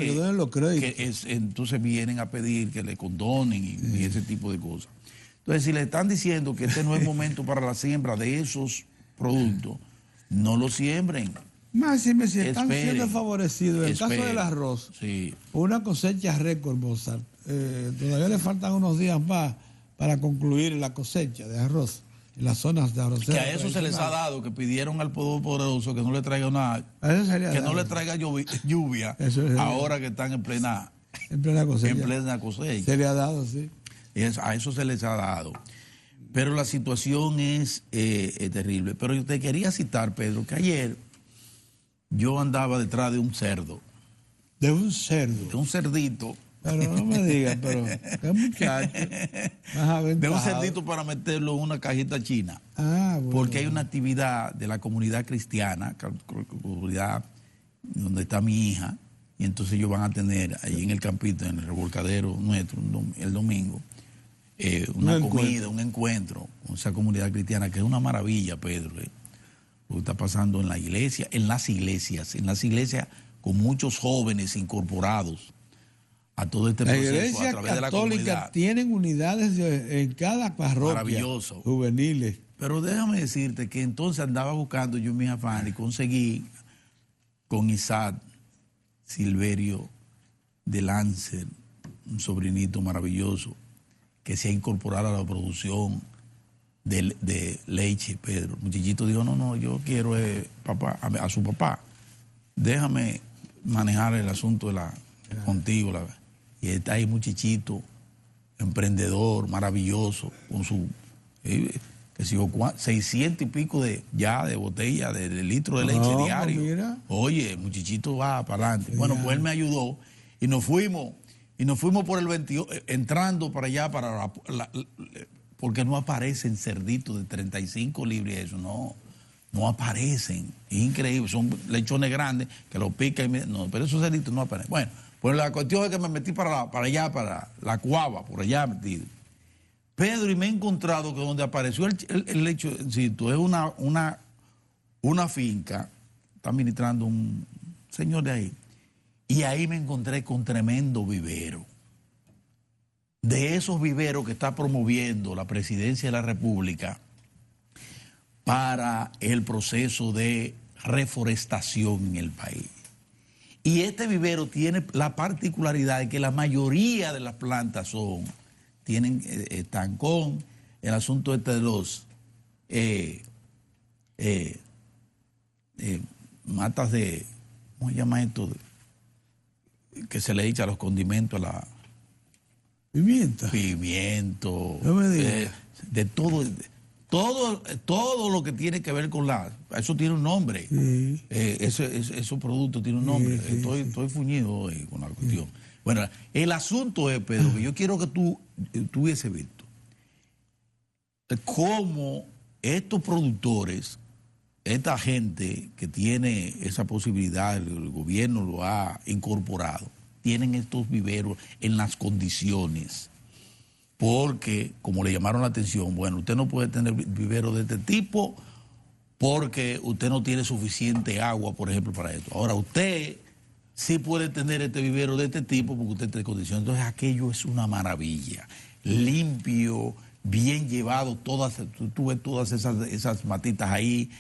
entonces vienen a pedir que le condonen y ese tipo de cosas. Entonces, si le están diciendo que este no es momento para la siembra de esos productos, no lo siembren. Máxime, si están siendo favorecidos, en el caso del arroz, una cosecha récord, Mozart. Todavía le faltan unos días más para concluir la cosecha de arroz en las zonas de arroz. Que a eso se les ha dado, que pidieron al Poderoso que no le traiga no le traiga lluvia ahora que están en plena cosecha. Se le ha dado, sí. A eso se les ha dado. Pero la situación es terrible. Pero yo te quería citar, Pedro, que ayer yo andaba detrás de un cerdo. ¿De un cerdo? De un cerdito. Pero no me digas, pero qué muchacho. De un cerdito para meterlo en una cajita china. Bueno. Porque hay una actividad de la comunidad cristiana, comunidad donde está mi hija, y entonces ellos van a tener allí en el campito, en el revolcadero nuestro, el domingo, una comida, un encuentro con esa comunidad cristiana, que es una maravilla, Pedro. Lo que está pasando en la iglesia, en las iglesias con muchos jóvenes incorporados a todo este proceso a través de la comunidad. La Iglesia Católica tienen unidades en cada parroquia. Maravilloso. Juveniles. Pero déjame decirte que entonces andaba buscando yo mis afanes y conseguí con Isaac Silverio de Lancer, un sobrinito maravilloso, que se ha incorporado a la producción de leche, Pedro. El muchachito dijo, no, yo quiero a su papá, déjame manejar el asunto contigo. Y está ahí muchachito, emprendedor, maravilloso, con su 600 y pico de botella, de litro de leche diario. Mira. Oye, el muchachito va para adelante. Bueno, pues él me ayudó y nos fuimos por el 28, entrando para allá, porque no aparecen cerditos de 35 libras y eso, no aparecen. Es increíble, son lechones grandes que los pican pero esos cerditos no aparecen. Bueno, pues la cuestión es que me metí para allá, para la Cuava, por allá metido. Pedro, y me he encontrado que donde apareció el lechoncito es una finca, está administrando un señor de ahí, y ahí me encontré con tremendo vivero. De esos viveros que está promoviendo la Presidencia de la República para el proceso de reforestación en el país. Y este vivero tiene la particularidad de que la mayoría de las plantas están con el asunto de los matas de, ¿cómo se llama esto? Que se le echa a los condimentos, Pimiento. No me digas. De todo lo que tiene que ver con eso tiene un nombre. Sí. Esos productos tienen un nombre. Sí, estoy fuñido hoy con la cuestión. Bueno, el asunto es, Pedro, que yo quiero que tú hubiese visto cómo estos productores, esta gente que tiene esa posibilidad, el gobierno lo ha incorporado, tienen estos viveros en las condiciones. Porque, como le llamaron la atención, bueno, usted no puede tener viveros de este tipo porque usted no tiene suficiente agua, por ejemplo, para esto. Ahora, usted sí puede tener este vivero de este tipo porque usted tiene condiciones. Entonces, aquello es una maravilla. Limpio, bien llevado, tú ves todas esas matitas ahí,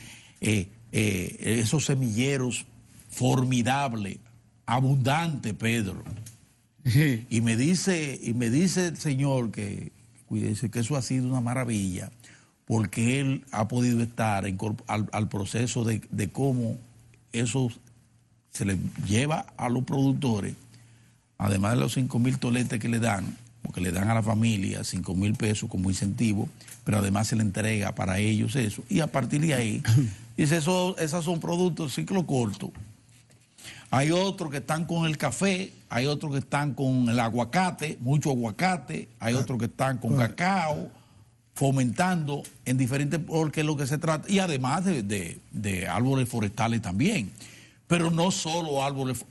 esos semilleros formidables, abundante, Pedro. Y me dice el señor que cuídese, que eso ha sido una maravilla, porque él ha podido estar al proceso de cómo eso se le lleva a los productores, además de los 5,000 toletes que le dan, porque le dan a la familia 5,000 pesos como incentivo, pero además se le entrega para ellos eso. Y a partir de ahí, dice, esos son productos ciclo corto. Hay otros que están con el café, hay otros que están con el aguacate, mucho aguacate, hay otros que están con cacao, fomentando en diferentes, porque es lo que se trata, y además de árboles forestales también. Pero no solo árboles,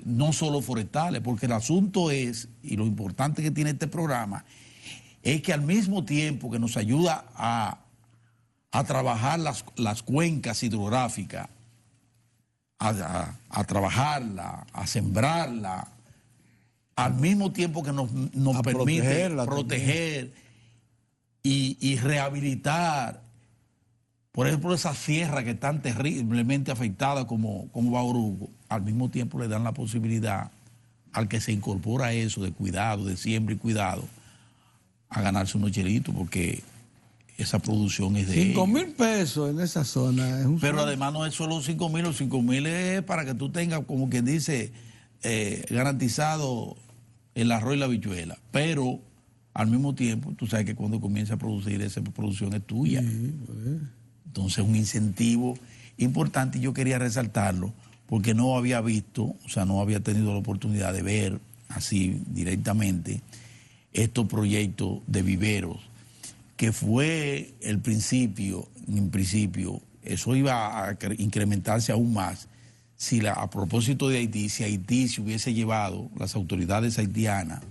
no solo forestales, porque el asunto es, y lo importante que tiene este programa, es que al mismo tiempo que nos ayuda a trabajar las cuencas hidrográficas, a trabajarla, a sembrarla, al mismo tiempo que nos permite proteger y rehabilitar, por ejemplo, esas sierras que están terriblemente afectadas como Bauruco, al mismo tiempo le dan la posibilidad al que se incorpora a eso de cuidado, de siembra y cuidado, a ganarse unos chelitos, porque esa producción es de 5,000 pesos en esa zona. Pero además no es solo 5,000, los 5,000 es para que tú tengas, como quien dice, garantizado el arroz y la habichuela. Pero al mismo tiempo, tú sabes que cuando comienza a producir, esa producción es tuya. Sí, pues. Entonces, un incentivo importante, y yo quería resaltarlo, porque no había visto, o sea, no había tenido la oportunidad de ver así directamente estos proyectos de viveros, que fue en principio, eso iba a incrementarse aún más si a propósito de Haití, si Haití se hubiese llevado, las autoridades haitianas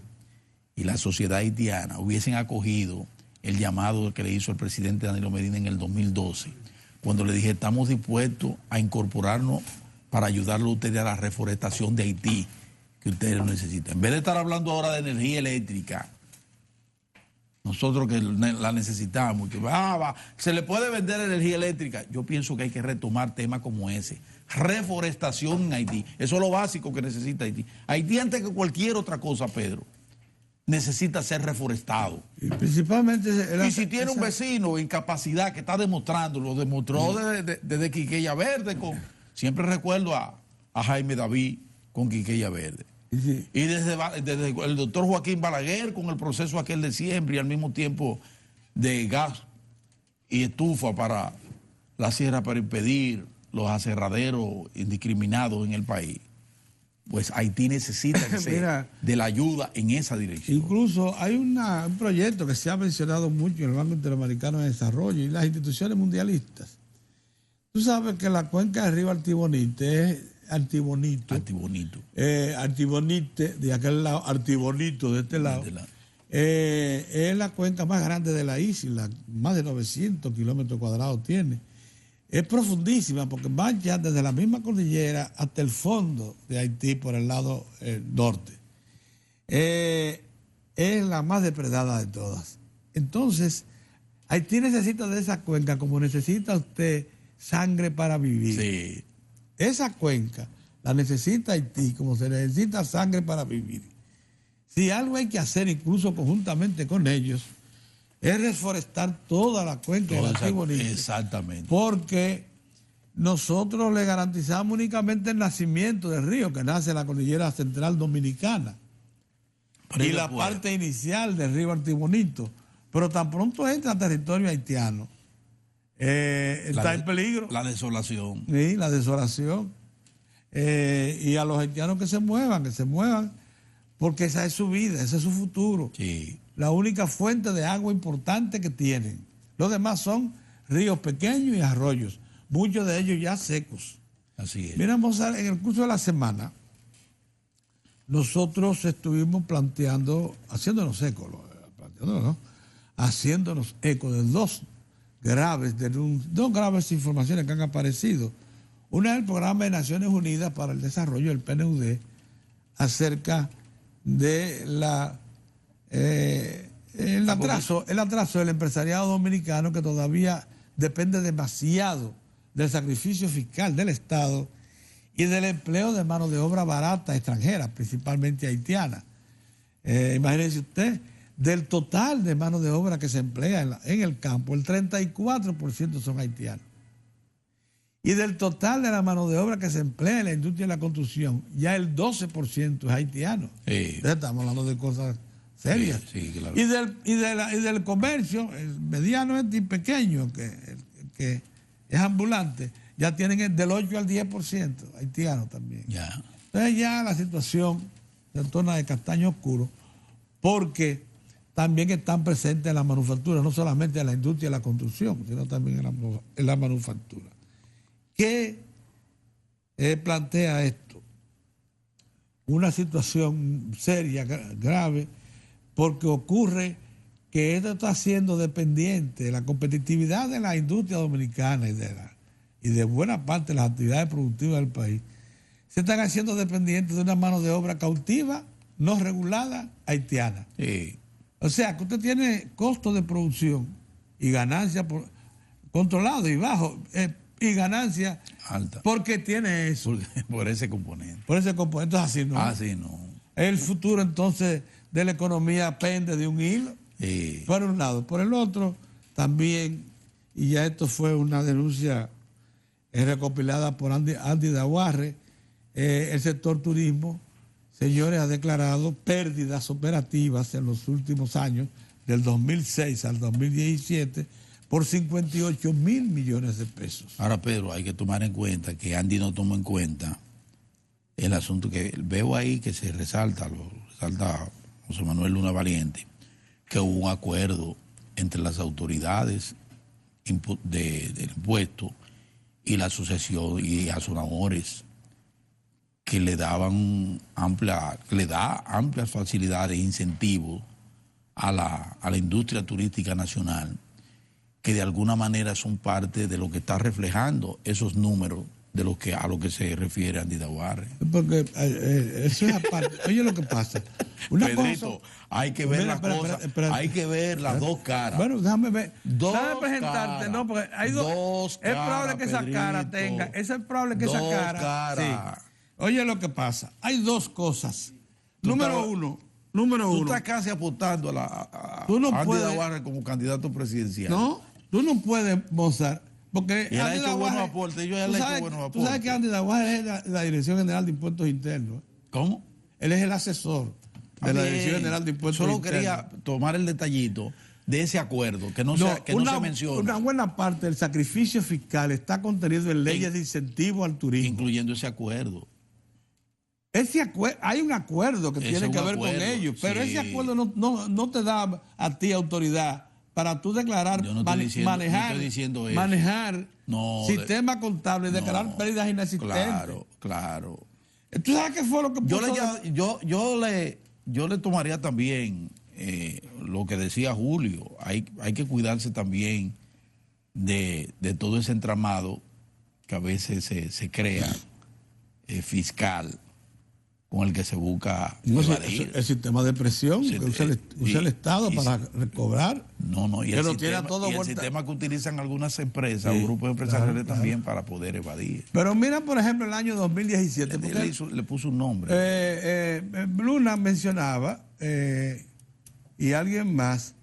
y la sociedad haitiana hubiesen acogido el llamado que le hizo el presidente Danilo Medina en el 2012, cuando le dije, estamos dispuestos a incorporarnos para ayudarlo a ustedes a la reforestación de Haití, que ustedes lo necesitan. En vez de estar hablando ahora de energía eléctrica, nosotros que la necesitamos, que se le puede vender energía eléctrica. Yo pienso que hay que retomar temas como ese. Reforestación en Haití. Eso es lo básico que necesita Haití. Haití, antes que cualquier otra cosa, Pedro, necesita ser reforestado. Y principalmente... Y si tiene un vecino en capacidad que está demostrando, lo demostró desde Quiqueya Verde. Siempre recuerdo a Jaime David con Quiqueya Verde. Sí. Y desde el doctor Joaquín Balaguer con el proceso aquel de siembra y al mismo tiempo de gas y estufa para la sierra, para impedir los aserraderos indiscriminados en el país. Pues Haití necesita de la ayuda en esa dirección. Incluso hay un proyecto que se ha mencionado mucho en el Banco Interamericano de Desarrollo y las instituciones mundialistas. Tú sabes que la cuenca del río Artibonite es Artibonite, de aquel lado, Artibonito de este lado. Es la cuenca más grande de la isla, más de 900 kilómetros cuadrados tiene. Es profundísima porque marcha desde la misma cordillera hasta el fondo de Haití por el lado norte. Es la más depredada de todas. Entonces, Haití necesita de esa cuenca como necesita usted sangre para vivir. Sí. Esa cuenca la necesita Haití como se necesita sangre para vivir. Si algo hay que hacer, incluso conjuntamente con ellos, es reforestar toda la cuenca del Artibonite. Exactamente. Porque nosotros le garantizamos únicamente el nacimiento del río, que nace en la cordillera central dominicana, y la parte inicial del río Artibonito. Pero tan pronto entra a territorio haitiano, está en peligro. La desolación. Sí, la desolación. Y a los haitianos que se muevan, porque esa es su vida, ese es su futuro. Sí. La única fuente de agua importante que tienen. Los demás son ríos pequeños y arroyos, muchos de ellos ya secos. Así es. Mira, Mozart, en el curso de la semana, nosotros estuvimos haciéndonos eco, ¿no? Haciéndonos eco de dos graves informaciones que han aparecido. Una es el Programa de Naciones Unidas para el Desarrollo, del PNUD, acerca de el atraso del empresariado dominicano, que todavía depende demasiado del sacrificio fiscal del Estado y del empleo de mano de obra barata extranjera, principalmente haitiana. Imagínense usted, del total de mano de obra que se emplea en el campo, el 34% son haitianos. Y del total de la mano de obra que se emplea en la industria de la construcción, ya el 12% es haitiano. Sí. Entonces estamos hablando de cosas serias. Sí, claro. Y del comercio, el mediano y pequeño, que es ambulante, ya tienen del 8 al 10% haitianos también. Ya. Entonces ya la situación se torna de castaño oscuro, porque también están presentes en la manufactura, no solamente en la industria de la construcción, sino también en la manufactura. ¿Qué plantea esto? Una situación seria, grave, porque ocurre que esto está siendo dependiente de la competitividad de la industria dominicana y de buena parte de las actividades productivas del país. Se están haciendo dependientes de una mano de obra cautiva, no regulada, haitiana. Sí. O sea, que usted tiene costo de producción y ganancia controlado y bajo, y ganancia Alta. porque tiene eso. Por ese componente. Por ese componente, así no. Así no. El futuro entonces de la economía pende de un hilo, Sí. por un lado. Por el otro, también, y ya esto fue una denuncia recopilada por Andy Daguarre, el sector turismo, señores, ha declarado pérdidas operativas en los últimos años, del 2006 al 2017, por 58 mil millones de pesos. Ahora, Pedro, hay que tomar en cuenta que Andy no tomó en cuenta el asunto que veo ahí, que se resalta José Manuel Luna Valiente, que hubo un acuerdo entre las autoridades del impuesto y la asociación y Azonadores, que le daban amplias facilidades e incentivos a la industria turística nacional, que de alguna manera son parte de lo que está reflejando esos números a lo que se refiere Andy Daguarre. Porque eso es aparte. Oye, lo que pasa. Pedrito, hay que ver las cosas, hay que ver las dos caras. Bueno, déjame ver. Déjame presentarte, ¿no? Porque hay dos caras. Es probable que esa cara tenga. Es probable que esa cara. Sí. Oye, lo que pasa. Hay dos cosas. Número uno. Tú estás casi apostando a Andy Daguarre como candidato presidencial. No, tú no puedes, Mozart. Porque y él ha hecho buenos aportes. Tú sabes que Andy Daguarre es la Dirección General de Impuestos Internos. ¿Cómo? Él es el asesor de la Dirección General de Impuestos Internos. Solo quería tomar el detallito de ese acuerdo, que no se menciona. Una buena parte del sacrificio fiscal está contenido en leyes de incentivo al turismo. Incluyendo ese acuerdo. Hay un acuerdo que tiene que ver con ellos, pero ese acuerdo no te da a ti autoridad para tú declarar, manejar sistema contable y declarar pérdidas inexistentes. Claro. ¿Tú sabes qué fue lo que puso? Yo le tomaría también lo que decía Julio. Hay que cuidarse también de todo ese entramado que a veces se crea fiscal, con el que se busca evadir. El sistema de presión que usa el Estado para recobrar. Y el sistema que utilizan algunas empresas o grupos empresariales también para poder evadir. Pero mira, por ejemplo, el año 2017. Le puso un nombre. Luna mencionaba, y alguien más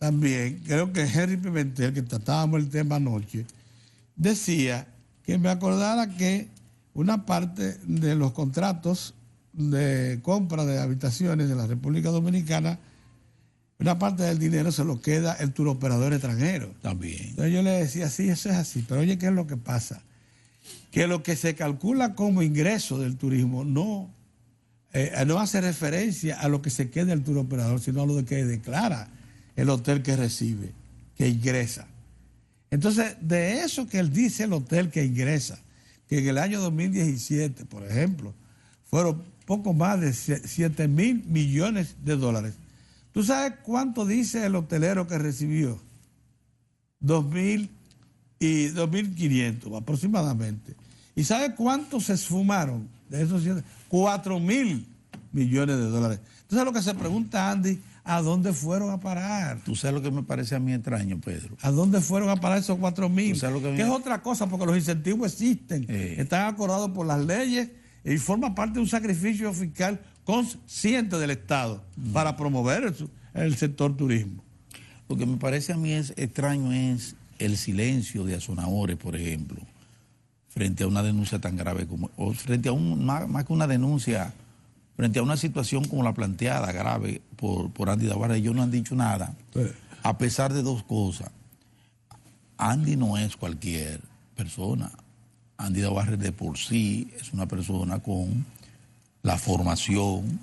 también, creo que Henry Pimentel, que tratábamos el tema anoche, decía que me acordara que una parte de los contratos de compra de habitaciones de la República Dominicana, una parte del dinero se lo queda el turoperador extranjero. También. Entonces yo le decía, sí, eso es así, pero oye, ¿qué es lo que pasa? Que lo que se calcula como ingreso del turismo no hace referencia a lo que se queda el turoperador, sino a lo que declara el hotel que recibe, que ingresa. Entonces, de eso que él dice el hotel que ingresa, que en el año 2017, por ejemplo, fueron poco más de 7.000 millones de dólares. ¿Tú sabes cuánto dice el hotelero que recibió? 2.000 y 2.500 aproximadamente. ¿Y sabes cuánto se esfumaron de esos 4.000 millones de dólares? Entonces lo que se pregunta, Andy, ¿a dónde fueron a parar? ¿Tú sabes lo que me parece a mí extraño, Pedro? ¿A dónde fueron a parar esos 4.000? Que es otra cosa, porque los incentivos existen, están acordados por las leyes y forma parte de un sacrificio fiscal consciente del Estado para promover el sector turismo. Lo que me parece a mí es extraño es el silencio de Azonadores, por ejemplo, frente a una denuncia tan grave como, o frente a más que una denuncia, frente a una situación como la planteada, grave, por Andy Davarre. Ellos no han dicho nada, a pesar de dos cosas. Andy no es cualquier persona. Andy Davarre de por sí es una persona con la formación,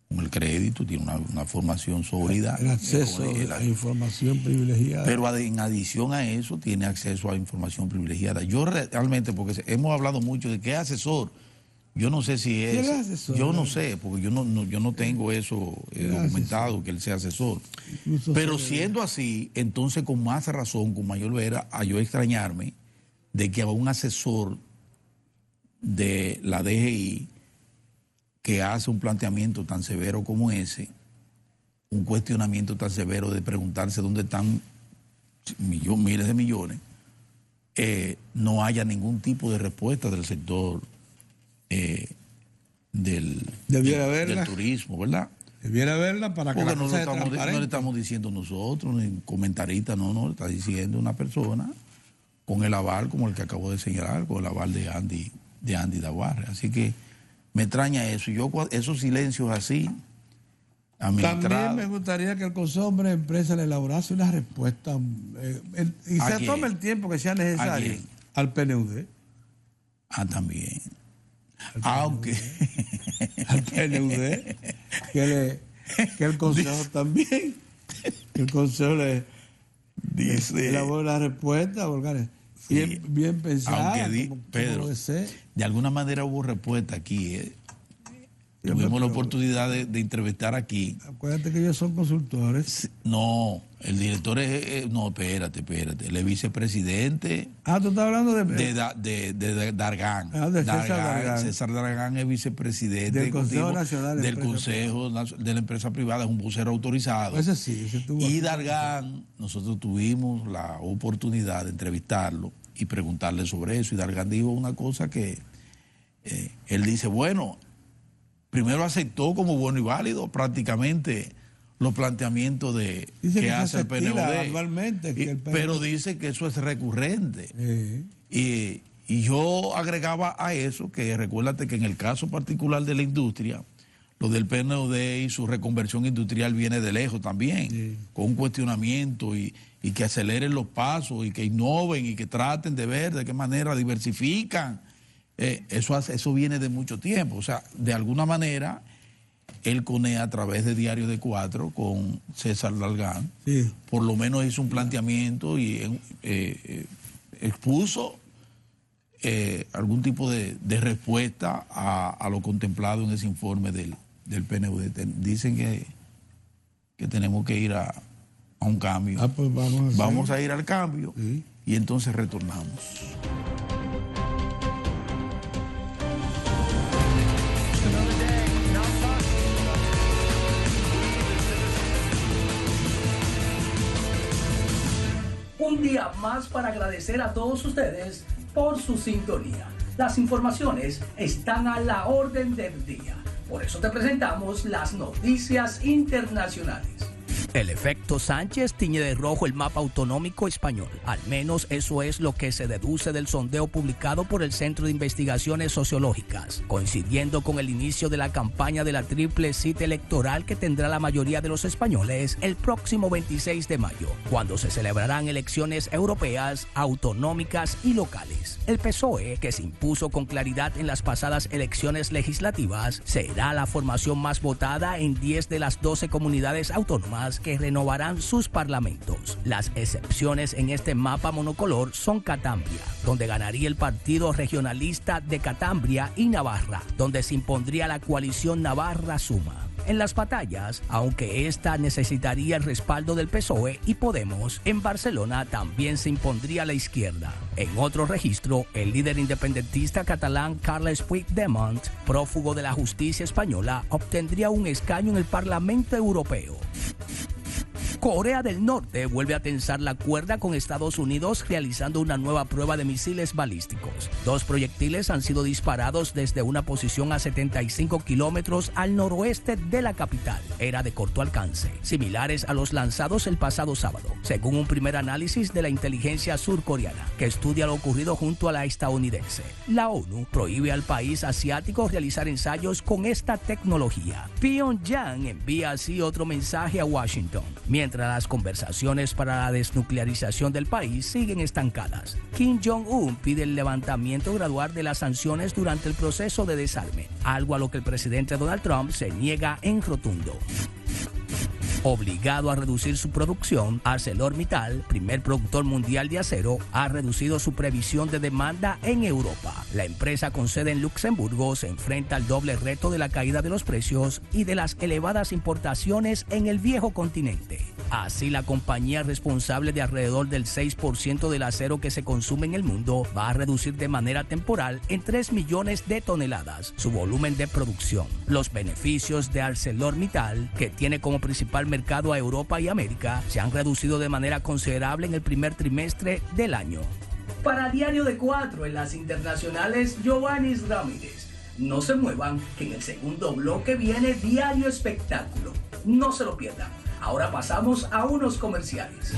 con el crédito, tiene una formación sólida. El acceso a información privilegiada. Pero en adición a eso, tiene acceso a información privilegiada. Yo realmente, porque hemos hablado mucho de qué asesor, yo no sé si es... ¿Quién es asesor? Yo no sé, porque yo no tengo eso documentado, que él sea asesor. Incluso pero siendo así, entonces con más razón, con mayor vera, a yo extrañarme de que a un asesor de la DGI que hace un planteamiento tan severo como ese, un cuestionamiento tan severo de preguntarse dónde están miles de millones, no haya ningún tipo de respuesta del sector del turismo, ¿verdad? Debiera verla para que porque la cosa sea no le transparente. estamos diciendo nosotros, ni comentarista, no, le está diciendo una persona con el aval, como el que acabo de señalar, con el aval de Andy Davarre. Así que me extraña eso. Yo esos silencios así, también me gustaría que el Consejo de Empresa le elaborase una respuesta y se tome el tiempo que sea necesario al PNUD. También. Aunque al PNUD, que el Consejo también, que el Consejo le elabore la respuesta, bien pensada, Pedro, de alguna manera hubo respuesta aquí. Tuvimos la oportunidad de entrevistar aquí. Acuérdate que ellos son consultores. No, el director es... no, espérate. Él es vicepresidente. Tú estás hablando de Dargan. De César Dargan. César Dargan es vicepresidente del Consejo Nacional del Consejo de la Empresa Privada, es un vocero autorizado. Ese sí, ese tuvo. Y Dargan, nosotros tuvimos la oportunidad de entrevistarlo y preguntarle sobre eso. Y Dargan dijo una cosa que él dice, bueno, primero aceptó como bueno y válido prácticamente los planteamientos que hace el PNUD. Pero dice que eso es recurrente. Y yo agregaba a eso que recuérdate que en el caso particular de la industria, lo del PNUD y su reconversión industrial viene de lejos también, con un cuestionamiento y que aceleren los pasos y que innoven y que traten de ver de qué manera diversifican. Eso viene de mucho tiempo. O sea, de alguna manera, el CONEA, a través de Diario de Cuatro, con César Dargan, por lo menos hizo un planteamiento y expuso algún tipo de respuesta a lo contemplado en ese informe del PNUD. Dicen que tenemos que ir a un cambio. Pues vamos a ir al cambio y entonces retornamos. Un día más para agradecer a todos ustedes por su sintonía. Las informaciones están a la orden del día. Por eso te presentamos las noticias internacionales. El efecto Sánchez tiñe de rojo el mapa autonómico español. Al menos eso es lo que se deduce del sondeo publicado por el Centro de Investigaciones Sociológicas, coincidiendo con el inicio de la campaña de la triple cita electoral que tendrá la mayoría de los españoles el próximo 26 de mayo, cuando se celebrarán elecciones europeas, autonómicas y locales. El PSOE, que se impuso con claridad en las pasadas elecciones legislativas, será la formación más votada en 10 de las 12 comunidades autónomas que renovarán sus parlamentos. Las excepciones en este mapa monocolor son Cantabria, donde ganaría el Partido Regionalista de Cantabria, y Navarra, donde se impondría la coalición Navarra-Suma. En las batallas, aunque esta necesitaría el respaldo del PSOE y Podemos, en Barcelona también se impondría la izquierda. En otro registro, el líder independentista catalán Carles Puigdemont, prófugo de la justicia española, obtendría un escaño en el Parlamento Europeo. Corea del Norte vuelve a tensar la cuerda con Estados Unidos realizando una nueva prueba de misiles balísticos. 2 proyectiles han sido disparados desde una posición a 75 kilómetros al noroeste de la capital. Era de corto alcance, similares a los lanzados el pasado sábado, según un primer análisis de la inteligencia surcoreana, que estudia lo ocurrido junto a la estadounidense. La ONU prohíbe al país asiático realizar ensayos con esta tecnología. Pyongyang envía así otro mensaje a Washington, mientras las conversaciones para la desnuclearización del país siguen estancadas. Kim Jong-un pide el levantamiento gradual de las sanciones durante el proceso de desarme, algo a lo que el presidente Donald Trump se niega en rotundo. Obligado a reducir su producción, ArcelorMittal, primer productor mundial de acero, ha reducido su previsión de demanda en Europa. La empresa con sede en Luxemburgo se enfrenta al doble reto de la caída de los precios y de las elevadas importaciones en el viejo continente. Así, la compañía responsable de alrededor del 6% del acero que se consume en el mundo va a reducir de manera temporal en 3 millones de toneladas su volumen de producción. Los beneficios de ArcelorMittal, que tiene como principal mercado a Europa y América, se han reducido de manera considerable en el primer trimestre del año. Para Diario de 4 en las internacionales, Giovanni Ramírez. No se muevan, que en el segundo bloque viene Diario Espectáculo. No se lo pierdan. Ahora pasamos a unos comerciales.